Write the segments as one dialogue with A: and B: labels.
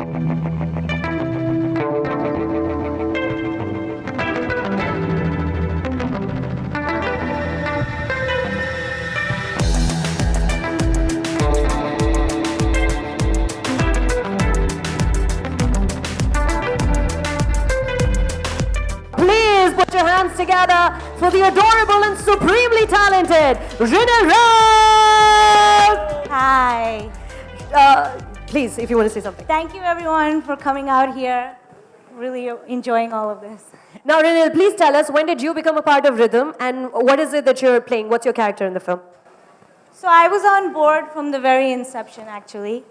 A: Please put your hands together for the adorable and supremely talented Rina Rao.
B: Hi.
A: Please, if you want to say something.
B: Thank you everyone for coming out here. Really enjoying all of this.
A: Now, Rinil, please tell us, when did you become a part of Rhythm and what is it that you're playing? What's your character in the film?
B: So I was on board from the very inception actually.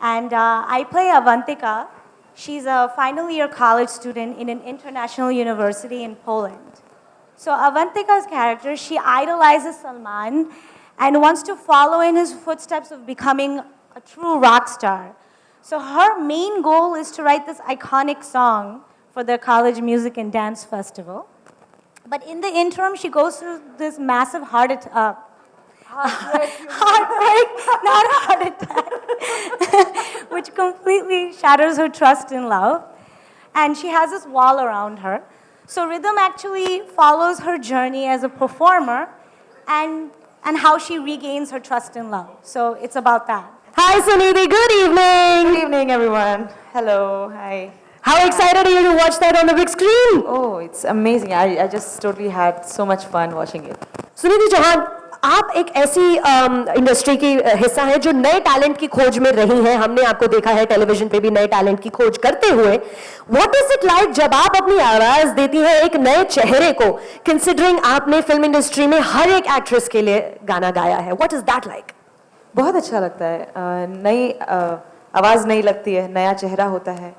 B: And I play Avantika. She's a final year college student in an international university in Poland. So Avantika's character, she idolizes Salman and wants to follow in his footsteps of becoming a true rock star. So her main goal is to write this iconic song for the college music and dance festival. But in the interim, she goes through this massive heartbreak, not heart attack, which completely shatters her trust in love. And she has this wall around her. So Rhythm actually follows her journey as a performer and how she regains her trust in love. So it's about that.
A: Hi, Sunidhi. Good evening.
C: Good evening, everyone. Hello. Hi.
A: How excited are you to watch that on the big screen?
C: Oh, it's amazing. I just totally had so much fun watching it.
A: Sunidhi Chauhan, आप एक ऐसी industry की हिस्सा है जो नए talent की खोज में रही हैं. हमने आपको देखा है टेलीविजन पे भी नए टैलेंट की खोज करते हुए. व्हाट इज इट लाइक जब आप अपनी आवाज देती हैं एक नए चेहरे को, कंसिडरिंग आपने फिल्म इंडस्ट्री में हर एक एक्ट्रेस के लिए गाना गाया है? What is that like?
C: बहुत अच्छा लगता है. नई आवाज़ नई लगती है, नया चेहरा होता है,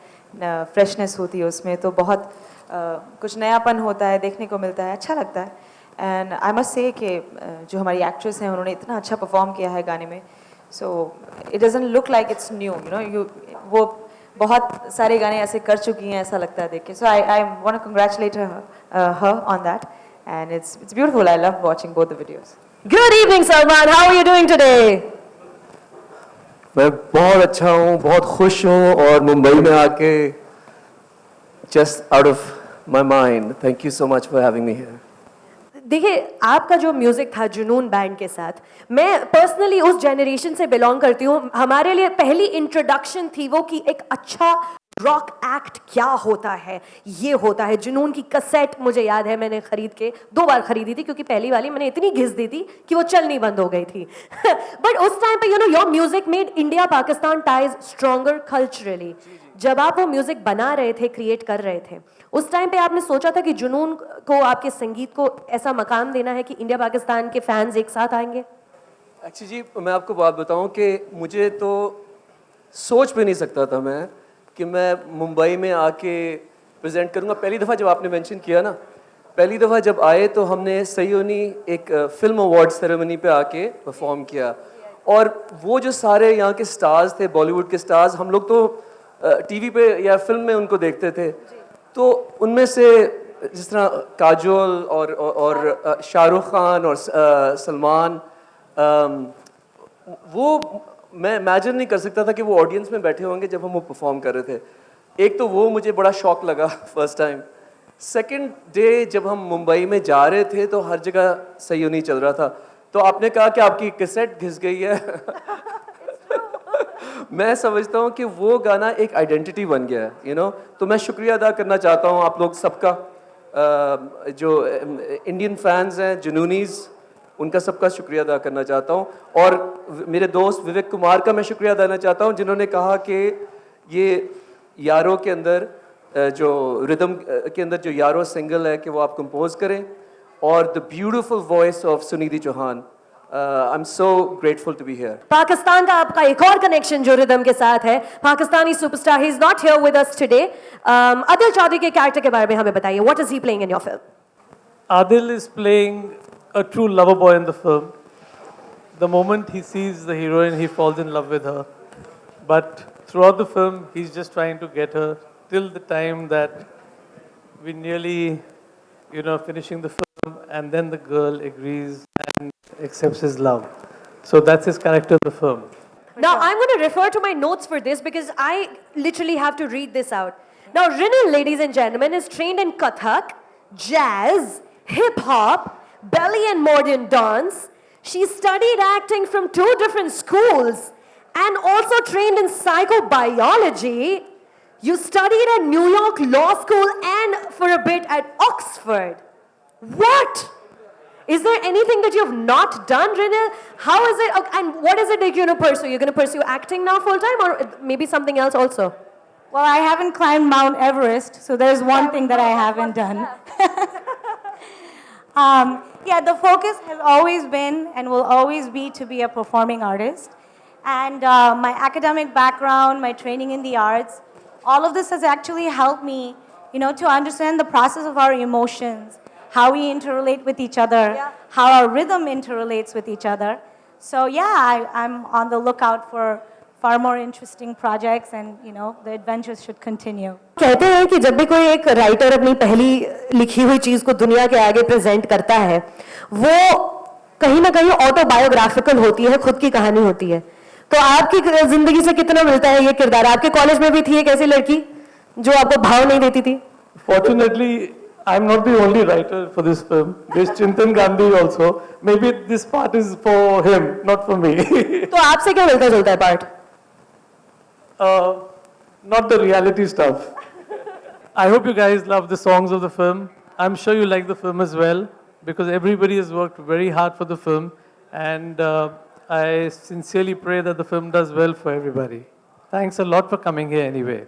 C: फ्रेशनेस होती है उसमें, तो बहुत कुछ नयापन होता है, देखने को मिलता है, अच्छा लगता है. एंड आई मस्ट से कि जो हमारी एक्ट्रेस हैं उन्होंने इतना अच्छा परफॉर्म किया है गाने में. So it doesn't look like it's new, you know. वो बहुत सारे गाने ऐसे कर चुकी हैं, ऐसा लगता है देख के. So I want to congratulate her on that, and it's beautiful. I love watching both the videos.
A: Good evening, Salman. How are you doing today?
D: मैं बहुत अच्छा हूँ, बहुत खुश हूँ और मुंबई में आके just out of my mind. Thank you so much for having me here.
A: देखिए, आपका जो म्यूजिक था जुनून बैंड के साथ, मैं पर्सनली उस जनरेशन से बिलोंग करती हूँ. हमारे लिए पहली इंट्रोडक्शन थी वो कि एक अच्छा रॉक एक्ट क्या होता है, ये होता है. जुनून की कैसेट मुझे याद है, मैंने खरीद के 2 बार खरीदी थी क्योंकि पहली वाली मैंने इतनी घिस दी थी कि वो चलनी बंद हो गई थी. बट उस टाइम पे you know your music made India Pakistan ties stronger culturally. जब आप वो म्यूजिक बना रहे थे, क्रिएट कर रहे थे, उस टाइम पे आपने सोचा था कि जुनून को, आपके संगीत को ऐसा मकाम देना है कि इंडिया पाकिस्तान के फैंस एक साथ आएंगे?
D: एक्चुअली जी, मैं आपको बात बताऊं कि मुझे तो सोच भी नहीं सकता था मैं कि मैं मुंबई में आके प्रेजेंट करूंगा. पहली दफ़ा जब आपने मेंशन किया ना, पहली दफ़ा जब आए तो हमने सयोनी एक फिल्म अवार्ड सेरेमनी पे आके परफॉर्म किया. और वो जो सारे यहाँ के स्टार्स थे, बॉलीवुड के स्टार्स, हम लोग तो टीवी पे या फिल्म में उनको देखते थे. तो उनमें से जिस तरह काजोल और शाहरुख खान और सलमान, वो मैं इमेजिन नहीं कर सकता था कि वो ऑडियंस में बैठे होंगे जब हम वो परफॉर्म कर रहे थे. एक तो वो मुझे बड़ा शौक लगा फर्स्ट टाइम. सेकंड डे जब हम मुंबई में जा रहे थे तो हर जगह सयोनी चल रहा था. तो आपने कहा कि आपकी कैसेट घिस गई है. मैं समझता हूँ कि वो गाना एक आइडेंटिटी बन गया है, यू नो. तो मैं शुक्रिया अदा करना चाहता हूँ आप लोग सबका, जो इंडियन फैंस हैं, जुनूनीज़, उनका सबका शुक्रिया अदा करना चाहता हूँ. और मेरे दोस्त विवेक कुमार का मैं शुक्रिया अदा करना चाहता हूँ जिन्होंने कहा कि ये यारों के अंदर, जो रिदम के अंदर जो यारों सिंगल है, कि वो आप कंपोज करें. और the beautiful voice of Sunidhi Chauhan. I'm so grateful to be here.
A: Pakistan का आपका एक और कनेक्शन जो रिदम के साथ है, Pakistani superstar, he is not here with us today. Adil Chaudhry के कैरेक्टर के बारे में हमें बताइए. What is he playing in your film?
E: Adil is playing a true lover boy in the film. The moment he sees the heroine, he falls in love with her. But throughout the film, he's just trying to get her till the time that we nearly, finishing the film, and then the girl agrees and accepts his love. So that's his character in the film.
A: Now, I'm going to refer to my notes for this because I literally have to read this out. Now, Rinil, ladies and gentlemen, is trained in Kathak, jazz, hip hop, belly and modern dance. She studied acting from 2 different schools and also trained in psychobiology. You studied at New York Law School and for a bit at Oxford. What? Is there anything that you have not done, Rinil? How is it, and what is it that you're going to pursue? You're going to pursue acting now full time or maybe something else also?
B: Well, I haven't climbed Mount Everest, so there's one thing that I haven't done. Yeah, the focus has always been and will always be to be a performing artist. And my academic background, my training in the arts, all of this has actually helped me, to understand the process of our emotions, how we interrelate with each other, how our rhythm interrelates with each other. So yeah, I'm on the lookout for far more interesting projects and, the adventures should continue.
A: कहते हैं कि जब भी कोई एक writer अपनी पहली लिखी हुई चीज को दुनिया के आगे प्रेजेंट करता है, वो कहीं ना कहीं ऑटोबायोग्राफिकल होती है, खुद की कहानी होती है. तो आपकी जिंदगी से कितना मिलता है ये किरदार? आपके कॉलेज में भी थी एक ऐसी लड़की जो आपको भाव नहीं देती थी?
E: Fortunately, I'm not the only writer for this film. There's Chintan Gandhi also. Maybe this part is for him, not for me.
A: तो आपसे क्या मिलता जुलता है part?
E: Not the reality stuff. I hope you guys love the songs of the film. I'm sure you like the film as well because everybody has worked very hard for the film, and I sincerely pray that the film does well for everybody. Thanks a lot for coming here anyway.